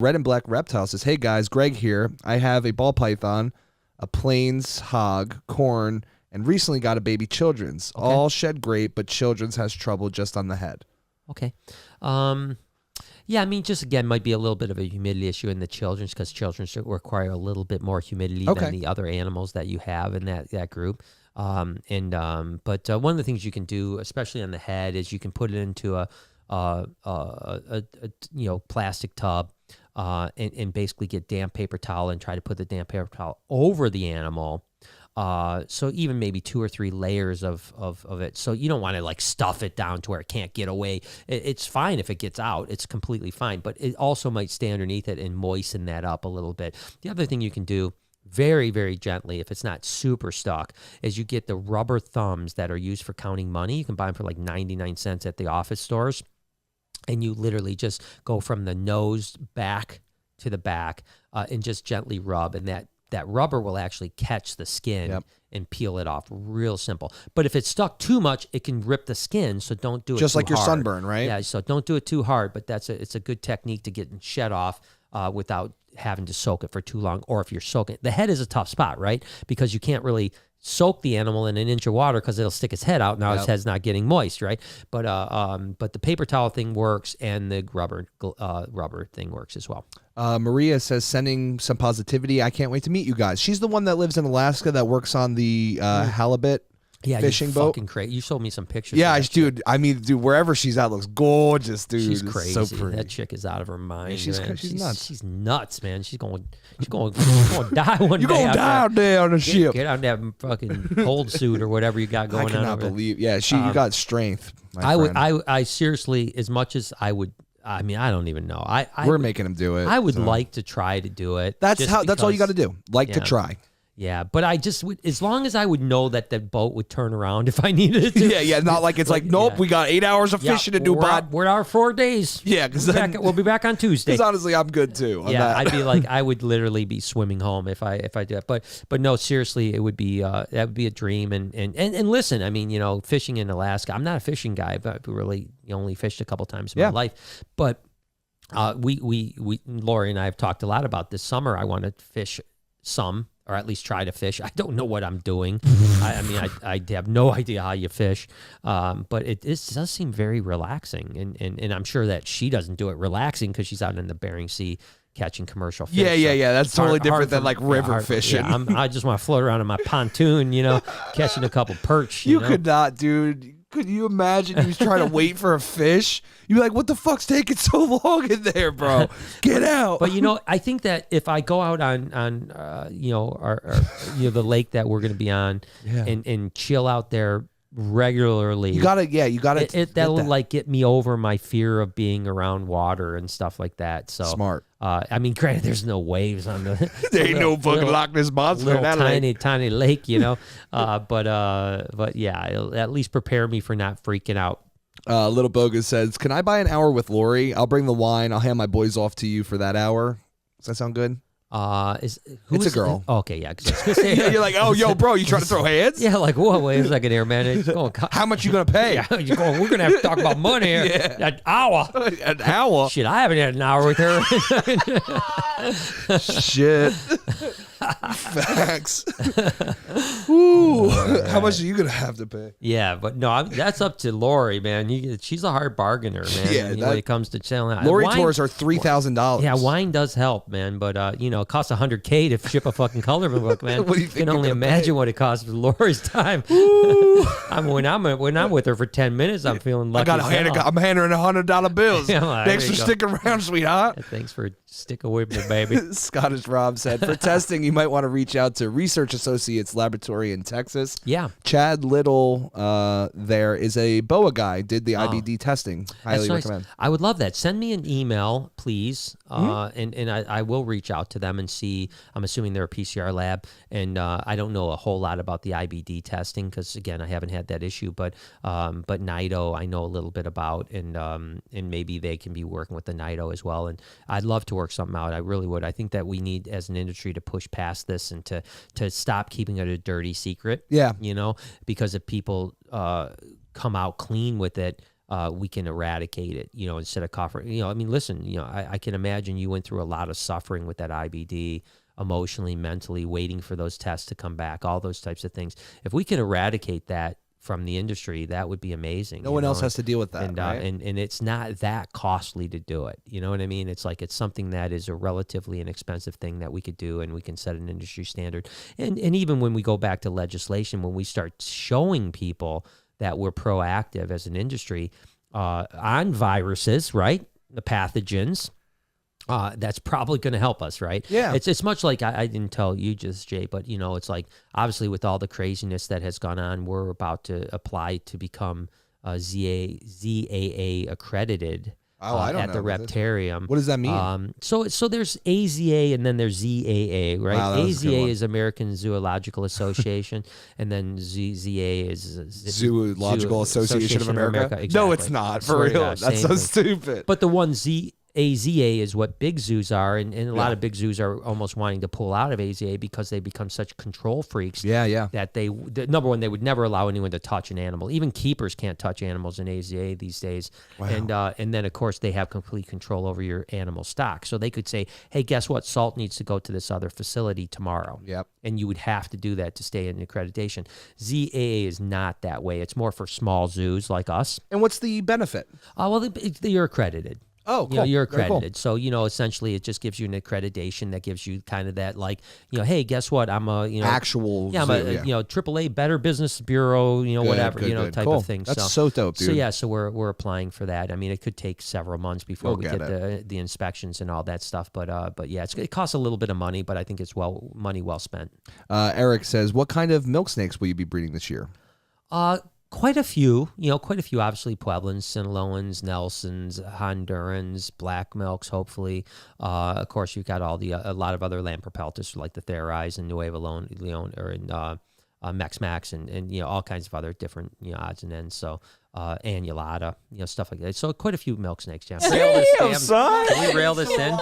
Red and Black Reptile says, hey guys, Greg here. I have a ball python, a plains hog, corn, and recently got a baby children's. Okay. All shed great, but children's has trouble just on the head. Okay. Yeah, I mean, just again, might be a little bit of a humidity issue in the children's because children's require a little bit more humidity than the other animals that you have in that group. But one of the things you can do, especially on the head, is you can put it into a plastic tub and basically get damp paper towel and try to put the damp paper towel over the animal. So even maybe 2 or 3 layers of it. So you don't want to like stuff it down to where it can't get away. It's fine if it gets out. It's completely fine. But it also might stay underneath it and moisten that up a little bit. The other thing you can do very, very gently, if it's not super stuck, is you get the rubber thumbs that are used for counting money. You can buy them for like 99 cents at the office stores. And you literally just go from the nose back to the back and just gently rub. And that rubber will actually catch the skin and peel it off. Real simple. But if it's stuck too much, it can rip the skin, so don't do it just too like your hard. Sunburn, right? Yeah, so don't do it too hard, but it's a good technique to get shed off without having to soak it for too long. Or if you're soaking it. The head is a tough spot, right? Because you can't really soak the animal in an inch of water because it'll stick its head out. Now its head's not getting moist, right? But the paper towel thing works, and the rubber thing works as well. Maria says, sending some positivity. I can't wait to meet you guys. She's the one that lives in Alaska that works on the halibut fishing boat. Fucking crazy. You showed me some pictures. Yeah, dude. I mean, dude, wherever she's at looks gorgeous, dude. She's crazy. So pretty. That chick is out of her mind. Yeah, she's nuts. She's nuts, man. She's going to die one day. You're going to die out there on the ship. Get on that fucking cold suit or whatever you got going on. I cannot believe. Yeah, you got strength. I seriously, as much as I would. I mean, I don't even know. We're making him do it. I would like to try to do it. That's all you got to do. To try. Yeah, but I just would, as long as I would know that the boat would turn around if I needed it to. Yeah, not like it's like nope, we got 8 hours of fishing to do, bud. We're our 4 days. Yeah, because we'll be back on Tuesday. Because honestly, I'm good too. I'd be like, I would literally be swimming home if I do that. But no, seriously, it would be that would be a dream. And listen, I mean, fishing in Alaska. I'm not a fishing guy, but really only fished a couple times in my life. But we Lori and I have talked a lot about this summer. I want to fish some. Or at least try to fish. I don't know what I'm doing. I mean, I have no idea how you fish. But it does seem very relaxing. And I'm sure that she doesn't do it relaxing because she's out in the Bering Sea catching commercial fish. Yeah. That's totally different than like river fishing. Yeah, I just want to float around in my pontoon, catching a couple perch. You could not, dude. Could you imagine you trying to wait for a fish? You'd be like, what the fuck's taking so long in there, bro? Get out. But, I think that if I go out on the lake that we're going to be on and chill out there regularly. You gotta. That'll like get me over my fear of being around water and stuff like that. So smart. I mean, granted, there's no waves on the. There ain't no fucking Loch Ness monster. Little tiny lake, but yeah, it'll at least prepare me for not freaking out. Little Bogus says, "Can I buy an hour with Lori? I'll bring the wine. I'll hand my boys off to you for that hour. Does that sound good?" It's a girl. Okay, yeah. Yeah, you're like, oh, yo, bro, you trying to throw hands? Yeah, like, whoa, wait a second here, man. How much you gonna pay? Yeah, we're gonna have to talk about money here. Yeah. An hour. An hour? Shit, I haven't had an hour with her. Shit. Facts. Ooh, how much are you gonna have to pay? Yeah, but no, that's up to Lori, man. She's a hard bargainer, man. Yeah, when it comes to chilling. Lori tours are $3,000. Yeah, wine does help, man. But it costs $100K to ship a fucking coloring book, man. What do you think? You can only imagine what it costs for Lori's time. I mean, when I'm with her for 10 minutes, I'm feeling lucky. I'm handing her $100 bills. Yeah, well, thanks for sticking around, sweetheart. Yeah, thanks for sticking with me, baby. Scottish Rob said, for testing, you might want to reach out to Research Associates Laboratory in Texas. Yeah. Chad Little there is a BOA guy, did the IBD testing. Highly recommend. I would love that. Send me an email, please, and I will reach out to them and see. I'm assuming they're a PCR lab, and I don't know a whole lot about the IBD testing because, again, I haven't had that issue, but NITO I know a little bit about, and maybe they can be working with the NITO as well, and I'd love to work something out. I really would. I think that we need, as an industry, to push past this and to stop keeping it a dirty secret. Yeah. Because if people come out clean with it, we can eradicate it, instead of coughing. I mean, listen, I can imagine you went through a lot of suffering with that IBD, emotionally, mentally, waiting for those tests to come back, all those types of things. If we can eradicate that from the industry, that would be amazing. No one else has to deal with that, and, right? And it's not that costly to do it. You know what I mean? It's like it's something that is a relatively inexpensive thing that we could do, and we can set an industry standard. And even when we go back to legislation, when we start showing people that we're proactive as an industry on viruses, right? The pathogens, that's probably going to help us, right? Yeah. It's much like I didn't tell you just, Jay, but it's like obviously with all the craziness that has gone on, we're about to apply to become ZAA accredited. I don't at the know. Reptarium. What does that mean? So there's AZA and then there's ZAA, right? Wow, that was a good AZA one. is American Zoological Association, and then ZA is Zoological Association of America. Exactly. No, it's not, for Swear to real. God, That's same so thing. stupid. But the one AZA is what big zoos are, and a lot of big zoos are almost wanting to pull out of AZA because they become such control freaks. Yeah. That number one, they would never allow anyone to touch an animal. Even keepers can't touch animals in AZA these days. Wow. And then of course they have complete control over your animal stock. So they could say, hey, guess what? Salt needs to go to this other facility tomorrow. Yep. And you would have to do that to stay in accreditation. ZAA is not that way. It's more for small zoos like us. And what's the benefit? Well, you're accredited. Oh, cool. You're Very cool. accredited. So, essentially it just gives you an accreditation that gives you kind of that, like, hey, guess what? I'm a, Actual I'm a, AAA Better Business Bureau, whatever, good. type Cool. of thing. That's so dope, dude. So we're applying for that. I mean, it could take several months before we You'll get the inspections and all that stuff. But yeah, it costs a little bit of money, but I think it's money well spent. Eric says, what kind of milk snakes will you be breeding this year? Quite a few, obviously Pueblans, Sinaloans, Nelsons, Hondurans, black milks, hopefully. Of course, you've got a lot of other land propeltis like the Therais and Nuevo Leon, or in Mex and all kinds of other different odds and ends. So annulata, stuff like that. So quite a few milk snakes, Jam. Damn, son. Can we rail this in?